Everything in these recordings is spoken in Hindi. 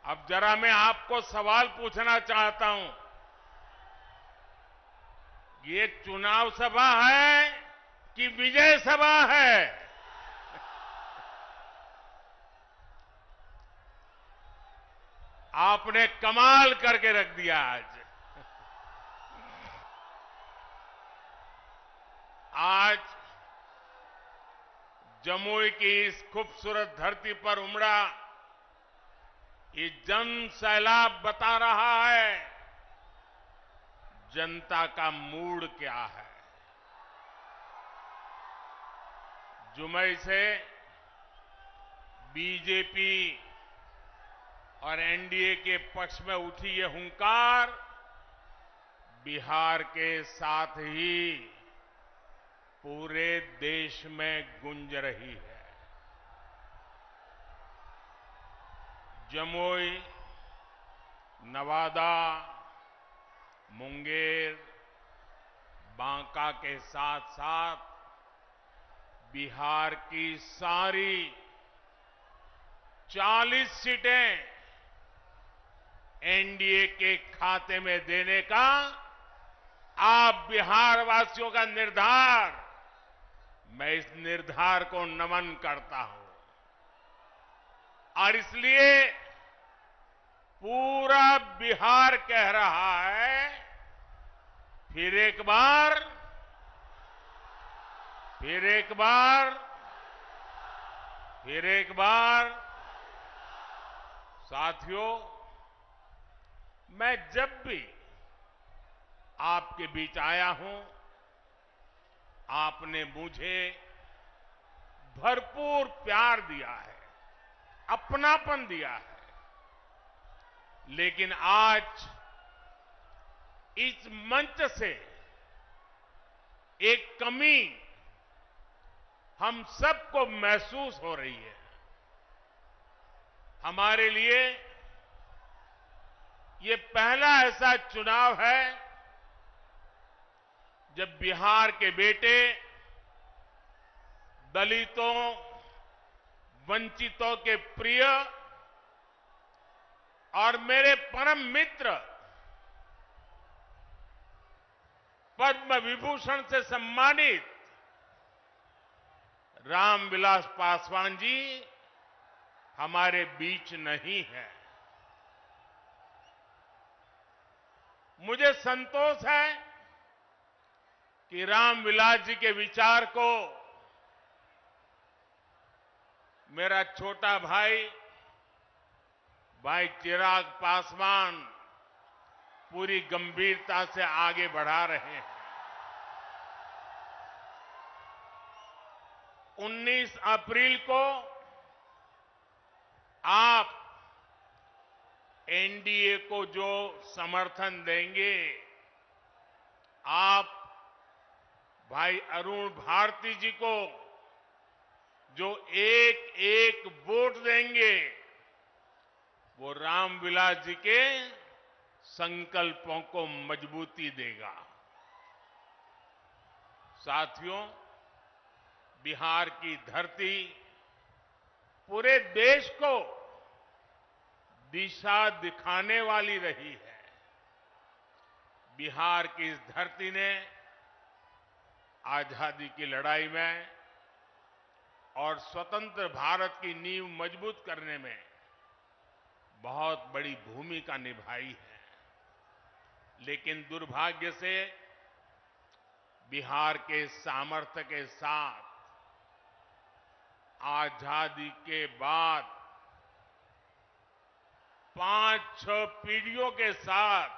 अब जरा मैं आपको सवाल पूछना चाहता हूं। ये चुनाव सभा है कि विजय सभा है? आपने कमाल करके रख दिया आज। आज जमुई की इस खूबसूरत धरती पर उमड़ा ये जन सैलाब बता रहा है जनता का मूड क्या है। जुमई से बीजेपी और एनडीए के पक्ष में उठी ये हुंकार बिहार के साथ ही पूरे देश में गूंज रही है। जमुई, नवादा, मुंगेर, बांका के साथ साथ बिहार की सारी 40 सीटें एनडीए के खाते में देने का आप बिहार वासियों का निर्धार, मैं इस निर्धार को नमन करता हूं। और इसलिए पूरा बिहार कह रहा है फिर एक बार, फिर एक बार, फिर एक बार। साथियों, मैं जब भी आपके बीच आया हूं, आपने मुझे भरपूर प्यार दिया है, अपनापन दिया है। लेकिन आज इस मंच से एक कमी हम सबको महसूस हो रही है। हमारे लिए ये पहला ऐसा चुनाव है जब बिहार के बेटे दलितों, वंचितों के प्रिय और मेरे परम मित्र पद्म विभूषण से सम्मानित रामविलास पासवान जी हमारे बीच नहीं है। मुझे संतोष है कि रामविलास जी के विचार को मेरा छोटा भाई चिराग पासवान पूरी गंभीरता से आगे बढ़ा रहे हैं। 19 अप्रैल को आप एनडीए को जो समर्थन देंगे, आप भाई अरुण भारती जी को जो एक एक वोट देंगे, वो रामविलास जी के संकल्पों को मजबूती देगा। साथियों, बिहार की धरती पूरे देश को दिशा दिखाने वाली रही है। बिहार की इस धरती ने आजादी की लड़ाई में और स्वतंत्र भारत की नींव मजबूत करने में बहुत बड़ी भूमिका निभाई है। लेकिन दुर्भाग्य से बिहार के सामर्थ्य के साथ आजादी के बाद 5-6 पीढ़ियों के साथ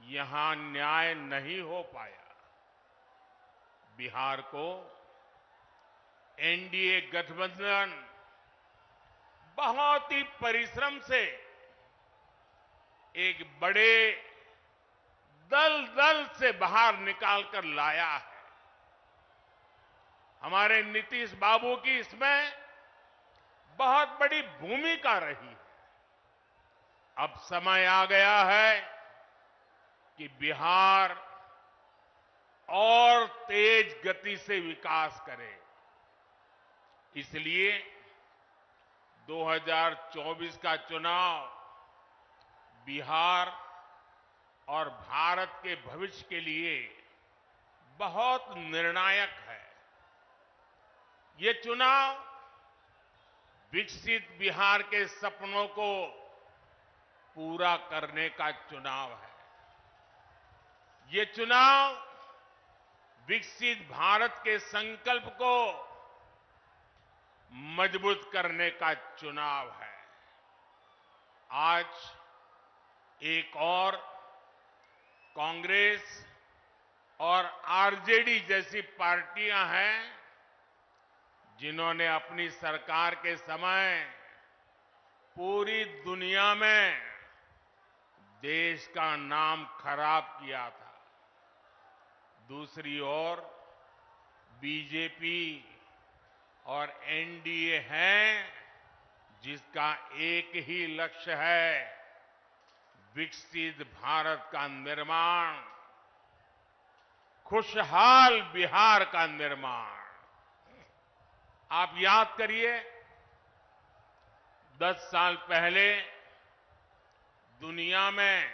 यहां न्याय नहीं हो पाया। बिहार को एनडीए गठबंधन बहुत ही परिश्रम से एक बड़े दल से बाहर निकालकर लाया है। हमारे नीतीश बाबू की इसमें बहुत बड़ी भूमिका रही है। अब समय आ गया है कि बिहार और तेज गति से विकास करे। इसलिए 2024 का चुनाव बिहार और भारत के भविष्य के लिए बहुत निर्णायक है। ये चुनाव विकसित बिहार के सपनों को पूरा करने का चुनाव है। ये चुनाव विकसित भारत के संकल्प को मजबूत करने का चुनाव है। आज एक और कांग्रेस और आरजेडी जैसी पार्टियां हैं जिन्होंने अपनी सरकार के समय पूरी दुनिया में देश का नाम खराब किया था। दूसरी ओर बीजेपी और एनडीए है जिसका एक ही लक्ष्य है, विकसित भारत का निर्माण, खुशहाल बिहार का निर्माण। आप याद करिए 10 साल पहले दुनिया में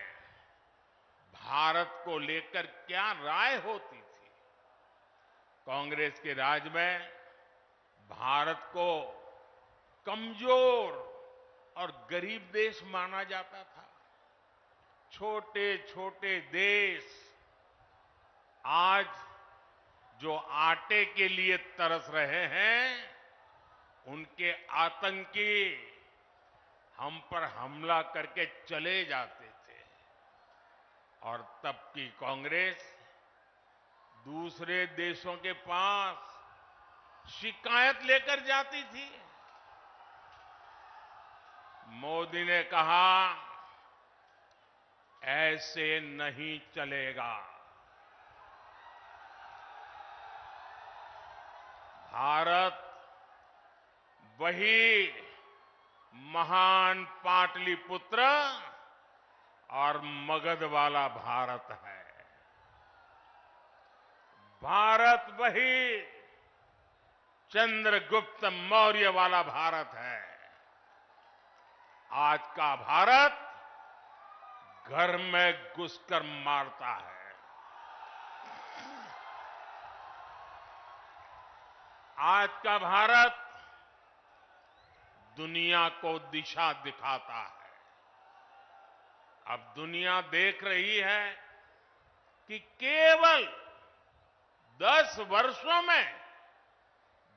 भारत को लेकर क्या राय होती थी। कांग्रेस के राज में भारत को कमजोर और गरीब देश माना जाता था। छोटे छोटे देश आज जो आटे के लिए तरस रहे हैं, उनके आतंकी हम पर हमला करके चले जाते थे और तब की कांग्रेस दूसरे देशों के पास शिकायत लेकर जाती थी। मोदी ने कहा, ऐसे नहीं चलेगा। भारत वही महान पाटलिपुत्र और मगध वाला भारत है। भारत वही चंद्रगुप्त मौर्य वाला भारत है। आज का भारत घर में घुसकर मारता है। आज का भारत दुनिया को दिशा दिखाता है। अब दुनिया देख रही है कि केवल 10 वर्षों में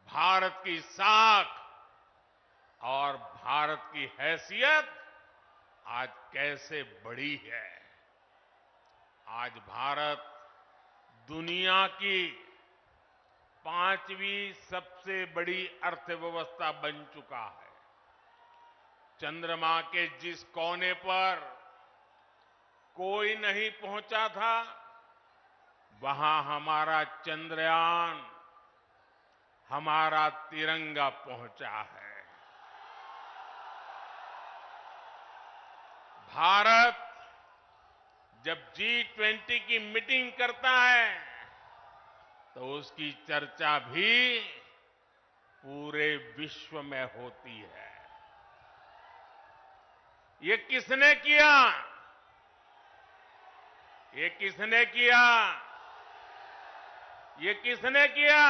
भारत की साख और भारत की हैसियत आज कैसे बढ़ी है। आज भारत दुनिया की 5वीं सबसे बड़ी अर्थव्यवस्था बन चुका है। चंद्रमा के जिस कोने पर कोई नहीं पहुंचा था, वहां हमारा चंद्रयान, हमारा तिरंगा पहुंचा है। भारत जब G20 की मीटिंग करता है तो उसकी चर्चा भी पूरे विश्व में होती है। ये किसने किया? ये किसने किया? ये किसने किया?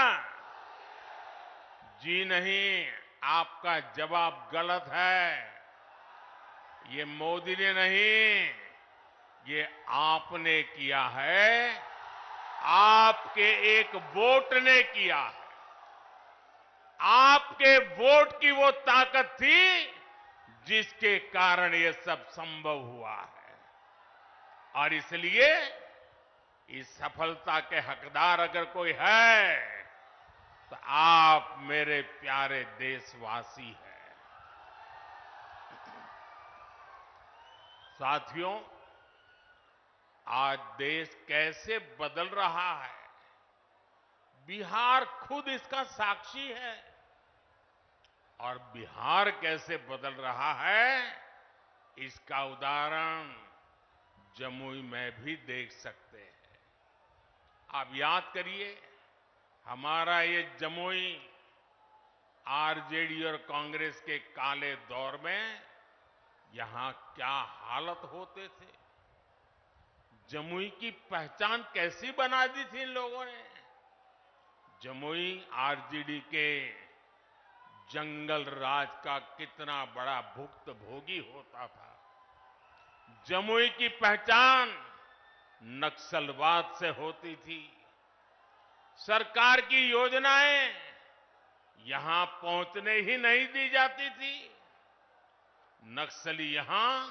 जी नहीं, आपका जवाब गलत है। ये मोदी ने नहीं, ये आपने किया है। आपके एक वोट ने किया है। आपके वोट की वो ताकत थी जिसके कारण ये सब संभव हुआ है। और इसलिए इस सफलता के हकदार अगर कोई है तो आप मेरे प्यारे देशवासी हैं। साथियों, आज देश कैसे बदल रहा है, बिहार खुद इसका साक्षी है। और बिहार कैसे बदल रहा है, इसका उदाहरण जमुई में भी देख सकते हैं। आप याद करिए, हमारा ये जमुई आरजेडी और कांग्रेस के काले दौर में यहां क्या हालत होते थे। जमुई की पहचान कैसी बना दी थी इन लोगों ने। जमुई आरजेडी के जंगल राज का कितना बड़ा भुक्तभोगी होता था। जमुई की पहचान नक्सलवाद से होती थी। सरकार की योजनाएं यहां पहुंचने ही नहीं दी जाती थी। नक्सली यहां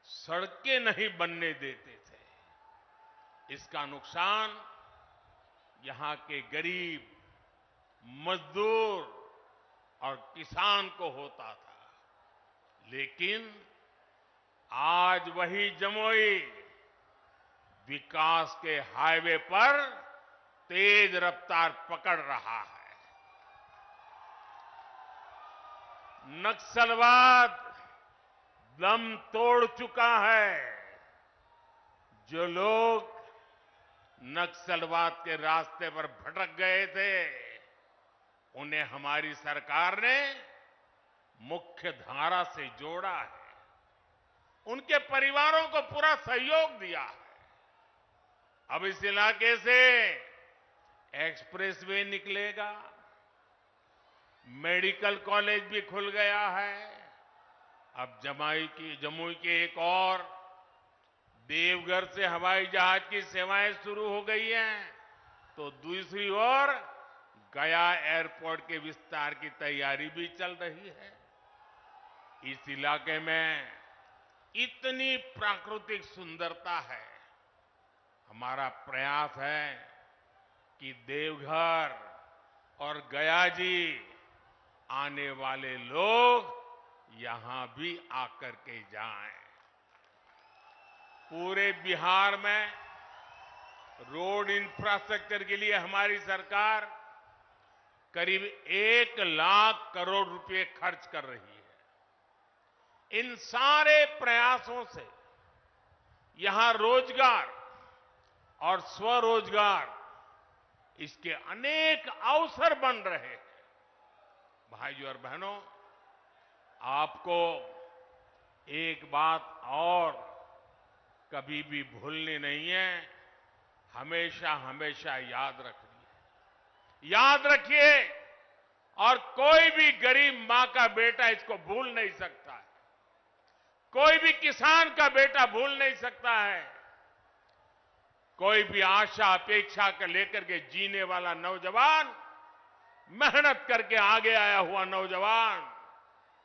सड़कें नहीं बनने देते थे। इसका नुकसान यहां के गरीब, मजदूर और किसान को होता था। लेकिन आज वही जमुई विकास के हाईवे पर तेज रफ्तार पकड़ रहा है। नक्सलवाद दम तोड़ चुका है। जो लोग नक्सलवाद के रास्ते पर भटक गए थे, उन्हें हमारी सरकार ने मुख्य धारा से जोड़ा है। उनके परिवारों को पूरा सहयोग दिया है। अब इस इलाके से एक्सप्रेसवे निकलेगा, मेडिकल कॉलेज भी खुल गया है। अब जमुई के एक और देवघर से हवाई जहाज की सेवाएं शुरू हो गई हैं, तो दूसरी ओर गया एयरपोर्ट के विस्तार की तैयारी भी चल रही है। इस इलाके में इतनी प्राकृतिक सुंदरता है। हमारा प्रयास है कि देवघर और गया जी आने वाले लोग यहां भी आकर के जाएं। पूरे बिहार में रोड इंफ्रास्ट्रक्चर के लिए हमारी सरकार करीब 1 लाख करोड़ रुपए खर्च कर रही है। इन सारे प्रयासों से यहां रोजगार और स्वरोजगार, इसके अनेक अवसर बन रहे हैं। भाइयों और बहनों, आपको एक बात और कभी भी भूलनी नहीं है, हमेशा हमेशा याद रखनी है। याद रखिए, और कोई भी गरीब मां का बेटा इसको भूल नहीं सकता है। कोई भी किसान का बेटा भूल नहीं सकता है। कोई भी आशा अपेक्षा कर लेकर के जीने वाला नौजवान, मेहनत करके आगे आया हुआ नौजवान,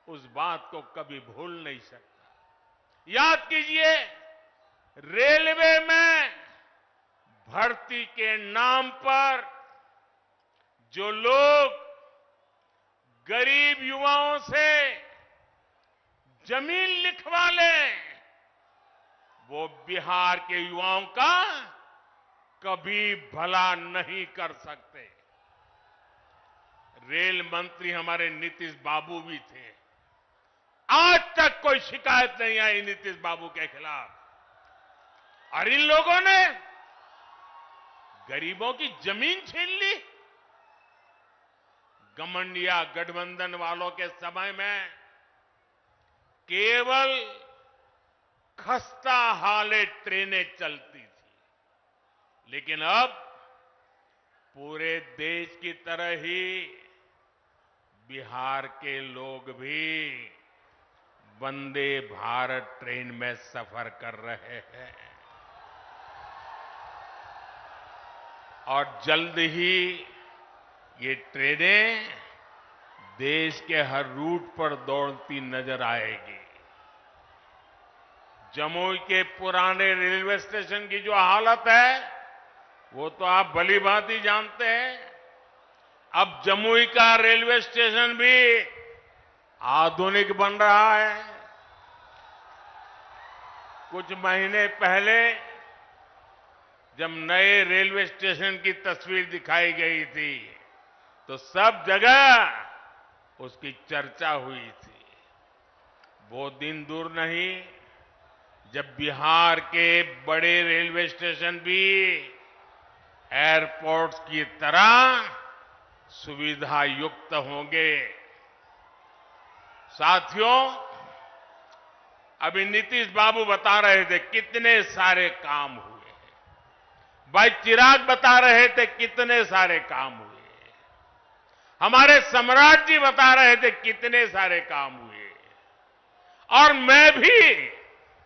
उस बात को कभी भूल नहीं सकता। याद कीजिए, रेलवे में भर्ती के नाम पर जो लोग गरीब युवाओं से जमीन लिखवा लें, वो बिहार के युवाओं का कभी भला नहीं कर सकते। रेल मंत्री हमारे नीतीश बाबू भी थे। आज तक कोई शिकायत नहीं आई नीतीश बाबू के खिलाफ। और इन लोगों ने गरीबों की जमीन छीन ली। घमंडिया गठबंधन वालों के समय में केवल खस्ता हाले ट्रेनें चलती थी, लेकिन अब पूरे देश की तरह ही बिहार के लोग भी वंदे भारत ट्रेन में सफर कर रहे हैं। और जल्द ही ये ट्रेनें देश के हर रूट पर दौड़ती नजर आएगी। जमुई के पुराने रेलवे स्टेशन की जो हालत है, वो तो आप भली भांति जानते हैं। अब जमुई का रेलवे स्टेशन भी आधुनिक बन रहा है। कुछ महीने पहले जब नए रेलवे स्टेशन की तस्वीर दिखाई गई थी, तो सब जगह उसकी चर्चा हुई थी। वो दिन दूर नहीं जब बिहार के बड़े रेलवे स्टेशन भी एयरपोर्ट्स की तरह सुविधा युक्त होंगे। साथियों, अभी नीतीश बाबू बता रहे थे कितने सारे काम हुए हैं। भाई चिराग बता रहे थे कितने सारे काम हुए। हमारे सम्राट जी बता रहे थे कितने सारे काम हुए। और मैं भी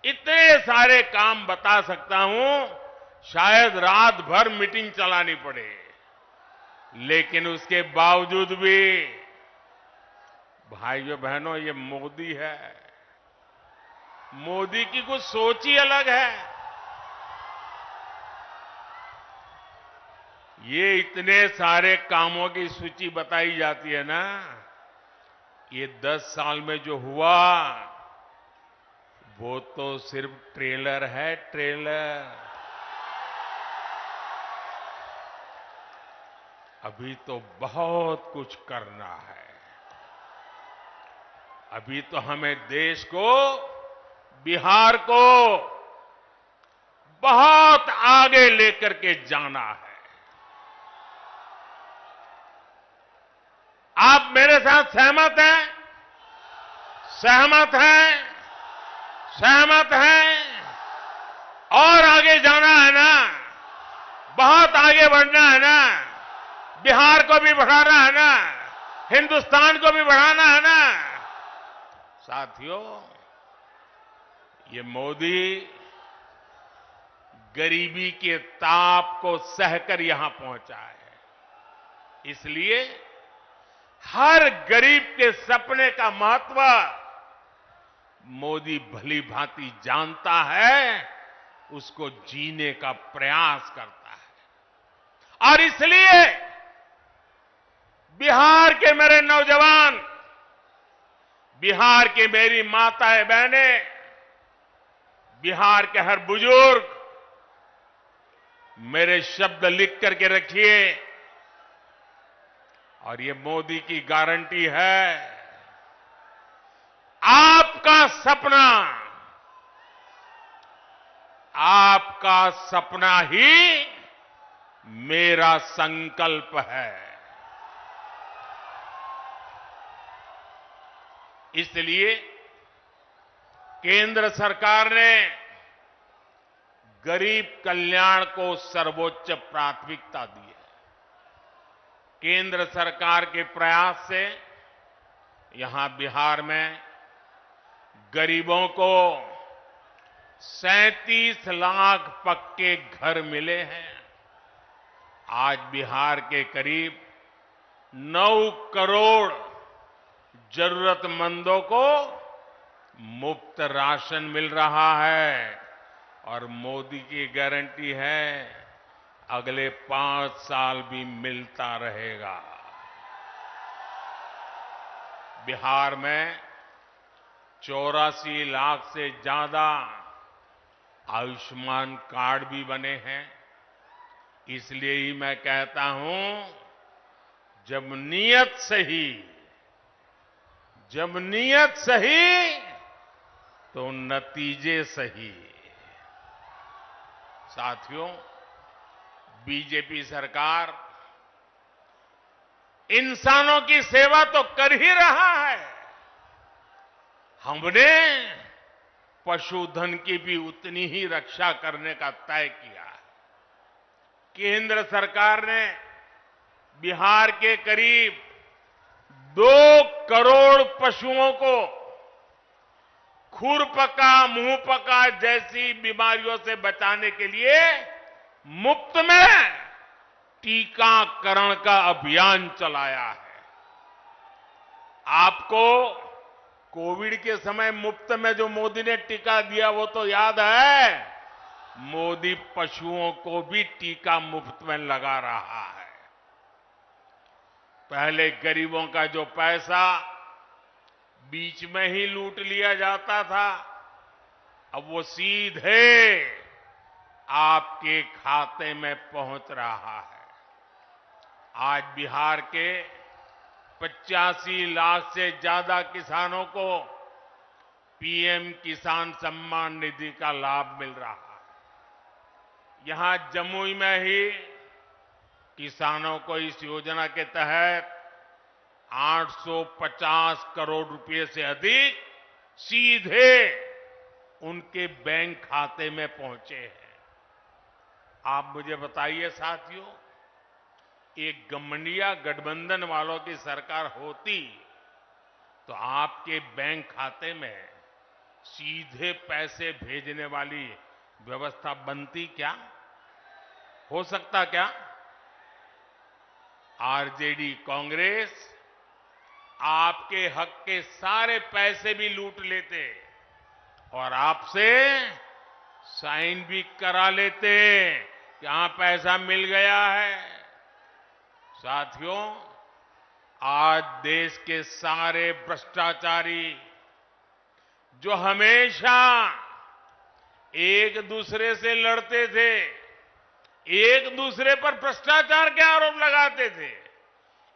इतने सारे काम बता सकता हूं, शायद रात भर मीटिंग चलानी पड़े। लेकिन उसके बावजूद भी भाइयों बहनों, ये मोदी है। मोदी की कुछ सोच ही अलग है। ये इतने सारे कामों की सूची बताई जाती है ना, ये 10 साल में जो हुआ वो तो सिर्फ ट्रेलर है, ट्रेलर। अभी तो बहुत कुछ करना है। अभी तो हमें देश को, बिहार को बहुत आगे लेकर के जाना है। आप मेरे साथ सहमत हैं? सहमत हैं? सहमत हैं? और आगे जाना है ना? बहुत आगे बढ़ना है ना? बिहार को भी बढ़ाना है ना? हिंदुस्तान को भी बढ़ाना है ना? साथियों, ये मोदी गरीबी के ताप को सहकर यहां पहुंचा है। इसलिए हर गरीब के सपने का महत्व मोदी भली भांति जानता है, उसको जीने का प्रयास करता है। और इसलिए बिहार के मेरे नौजवान, बिहार की मेरी माताएं बहनें, बिहार के हर बुजुर्ग, मेरे शब्द लिख करके रखिए। और ये मोदी की गारंटी है, आपका सपना ही मेरा संकल्प है। इसलिए केंद्र सरकार ने गरीब कल्याण को सर्वोच्च प्राथमिकता दी है। केंद्र सरकार के प्रयास से यहां बिहार में गरीबों को 37 लाख पक्के घर मिले हैं। आज बिहार के करीब 9 करोड़ जरूरतमंदों को मुफ्त राशन मिल रहा है। और मोदी की गारंटी है, अगले 5 साल भी मिलता रहेगा। बिहार में 84 लाख से ज्यादा आयुष्मान कार्ड भी बने हैं। इसलिए ही मैं कहता हूं, जब नीयत सही तो नतीजे सही। साथियों, बीजेपी सरकार इंसानों की सेवा तो कर ही रहा है। हमने पशुधन की भी उतनी ही रक्षा करने का तय किया है। केंद्र सरकार ने बिहार के करीब 2 करोड़ पशुओं को खुरपका, मुंहपका जैसी बीमारियों से बचाने के लिए मुफ्त में टीकाकरण का अभियान चलाया है। आपको कोविड के समय मुफ्त में जो मोदी ने टीका दिया वो तो याद है। मोदी पशुओं को भी टीका मुफ्त में लगा रहा है। पहले गरीबों का जो पैसा बीच में ही लूट लिया जाता था, अब वो सीधे आपके खाते में पहुंच रहा है। आज बिहार के 85 लाख से ज्यादा किसानों को पीएम किसान सम्मान निधि का लाभ मिल रहा है। यहां जमुई में ही किसानों को इस योजना के तहत 850 करोड़ रुपए से अधिक सीधे उनके बैंक खाते में पहुंचे हैं। आप मुझे बताइए साथियों, एक गठबंधन गठबंधन वालों की सरकार होती तो आपके बैंक खाते में सीधे पैसे भेजने वाली व्यवस्था बनती क्या? हो सकता क्या? आरजेडी कांग्रेस आपके हक के सारे पैसे भी लूट लेते और आपसे साइन भी करा लेते कि हां पैसा मिल गया है। साथियों, आज देश के सारे भ्रष्टाचारी जो हमेशा एक दूसरे से लड़ते थे, एक दूसरे पर भ्रष्टाचार के आरोप लगाते थे,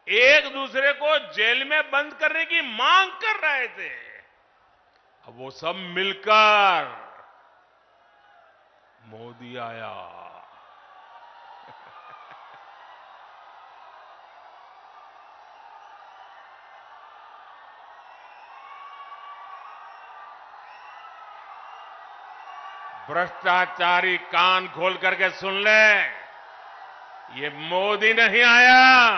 एक दूसरे को जेल में बंद करने की मांग कर रहे थे, अब वो सब मिलकर मोदी आया। भ्रष्टाचारी कान खोल करके सुन ले, ये मोदी नहीं आया,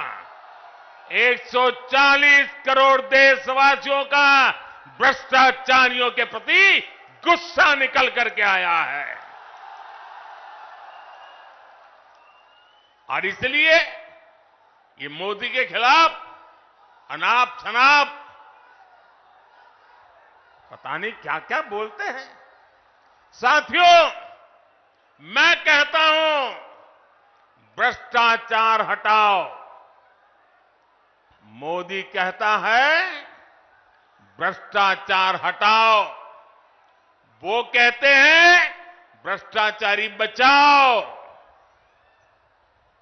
140 करोड़ देशवासियों का भ्रष्टाचारियों के प्रति गुस्सा निकल करके आया है। और इसलिए ये मोदी के खिलाफ अनाप शनाप पता नहीं क्या क्या बोलते हैं। साथियों, मैं कहता हूं, भ्रष्टाचार हटाओ। मोदी कहता है भ्रष्टाचार हटाओ, वो कहते हैं भ्रष्टाचारी बचाओ।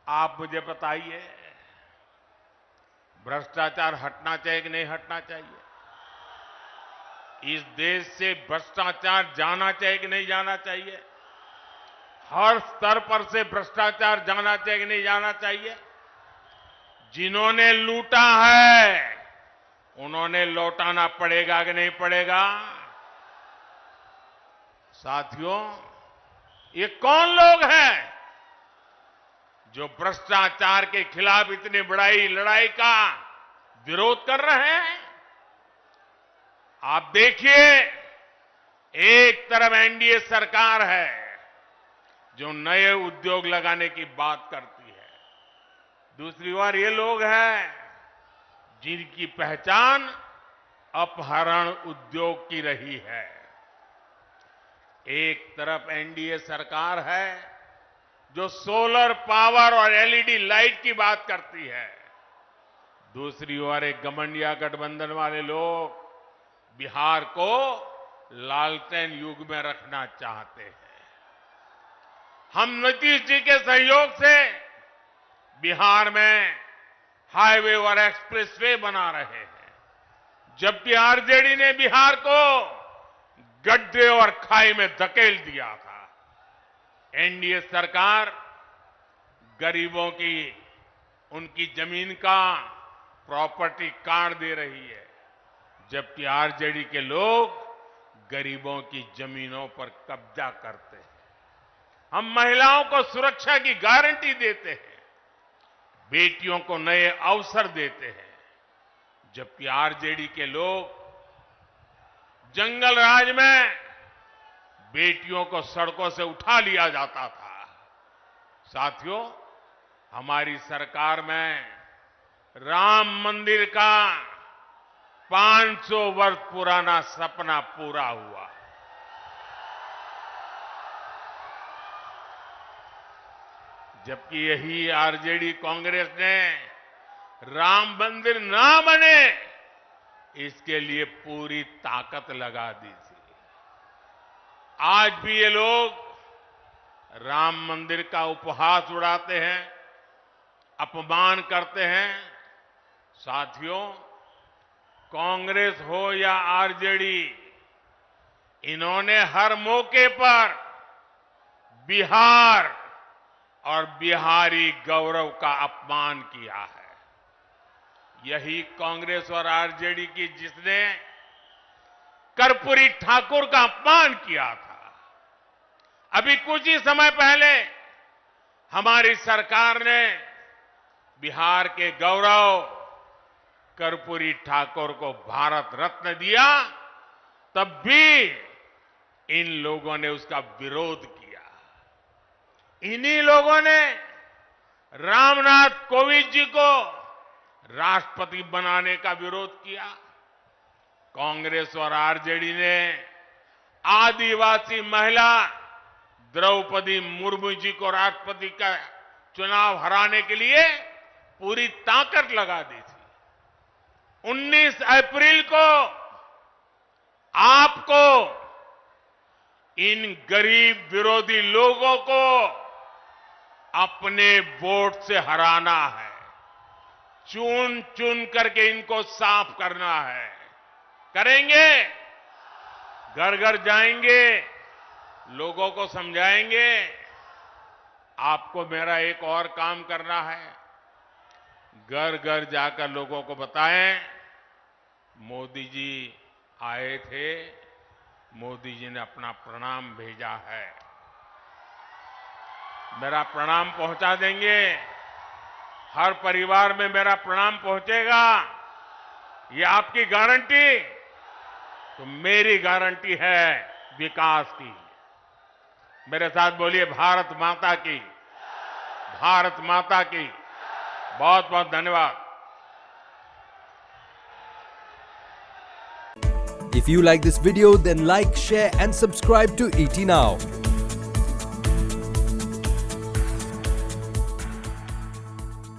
आप मुझे बताइए, भ्रष्टाचार हटना चाहिए कि नहीं हटना चाहिए? इस देश से भ्रष्टाचार जाना चाहिए कि नहीं जाना चाहिए? हर स्तर पर से भ्रष्टाचार जाना चाहिए कि नहीं जाना चाहिए? जिन्होंने लूटा है उन्होंने लौटाना पड़ेगा कि नहीं पड़ेगा? साथियों, ये कौन लोग हैं जो भ्रष्टाचार के खिलाफ इतनी बड़ी लड़ाई का विरोध कर रहे हैं? आप देखिए, एक तरफ एनडीए सरकार है जो नए उद्योग लगाने की बात करती है, दूसरी ओर ये लोग हैं जिनकी पहचान अपहरण उद्योग की रही है। एक तरफ एनडीए सरकार है जो सोलर पावर और एलईडी लाइट की बात करती है, दूसरी ओर एक गठबंधन गठबंधन वाले लोग बिहार को लालटेन युग में रखना चाहते हैं। हम नीतीश जी के सहयोग से बिहार में हाईवे और एक्सप्रेसवे बना रहे हैं, जबकि आरजेडी ने बिहार को गड्ढे और खाई में धकेल दिया था। एनडीए सरकार गरीबों की उनकी जमीन का प्रॉपर्टी कार्ड दे रही है, जबकि आरजेडी के लोग गरीबों की जमीनों पर कब्जा करते हैं। हम महिलाओं को सुरक्षा की गारंटी देते हैं, बेटियों को नए अवसर देते हैं, जबकि आरजेडी के लोग जंगल राज में बेटियों को सड़कों से उठा लिया जाता था। साथियों, हमारी सरकार में राम मंदिर का 500 वर्ष पुराना सपना पूरा हुआ। जबकि यही आरजेडी कांग्रेस ने राम मंदिर ना बने इसके लिए पूरी ताकत लगा दी थी। आज भी ये लोग राम मंदिर का उपहास उड़ाते हैं, अपमान करते हैं। साथियों, कांग्रेस हो या आरजेडी, इन्होंने हर मौके पर बिहार और बिहारी गौरव का अपमान किया है। यही कांग्रेस और आरजेडी की जिसने कर्पूरी ठाकुर का अपमान किया था। अभी कुछ ही समय पहले हमारी सरकार ने बिहार के गौरव कर्पूरी ठाकुर को भारत रत्न दिया, तब भी इन लोगों ने उसका विरोध किया। इन्हीं लोगों ने रामनाथ कोविंद जी को राष्ट्रपति बनाने का विरोध किया। कांग्रेस और आरजेडी ने आदिवासी महिला द्रौपदी मुर्मू जी को राष्ट्रपति का चुनाव हराने के लिए पूरी ताकत लगा दी थी। 19 अप्रैल को आपको इन गरीब विरोधी लोगों को अपने वोट से हराना है। चुन चुन करके इनको साफ करना है। करेंगे? घर घर जाएंगे, लोगों को समझाएंगे। आपको मेरा एक और काम करना है। घर घर जाकर लोगों को बताएं, मोदी जी आए थे, मोदी जी ने अपना प्रणाम भेजा है। मेरा प्रणाम पहुंचा देंगे। हर परिवार में मेरा प्रणाम पहुंचेगा। ये आपकी गारंटी? तो मेरी गारंटी है विकास की। मेरे साथ बोलिए, भारत माता की, भारत माता की। बहुत बहुत धन्यवाद। If you like this video, then like, share and subscribe to ET Now.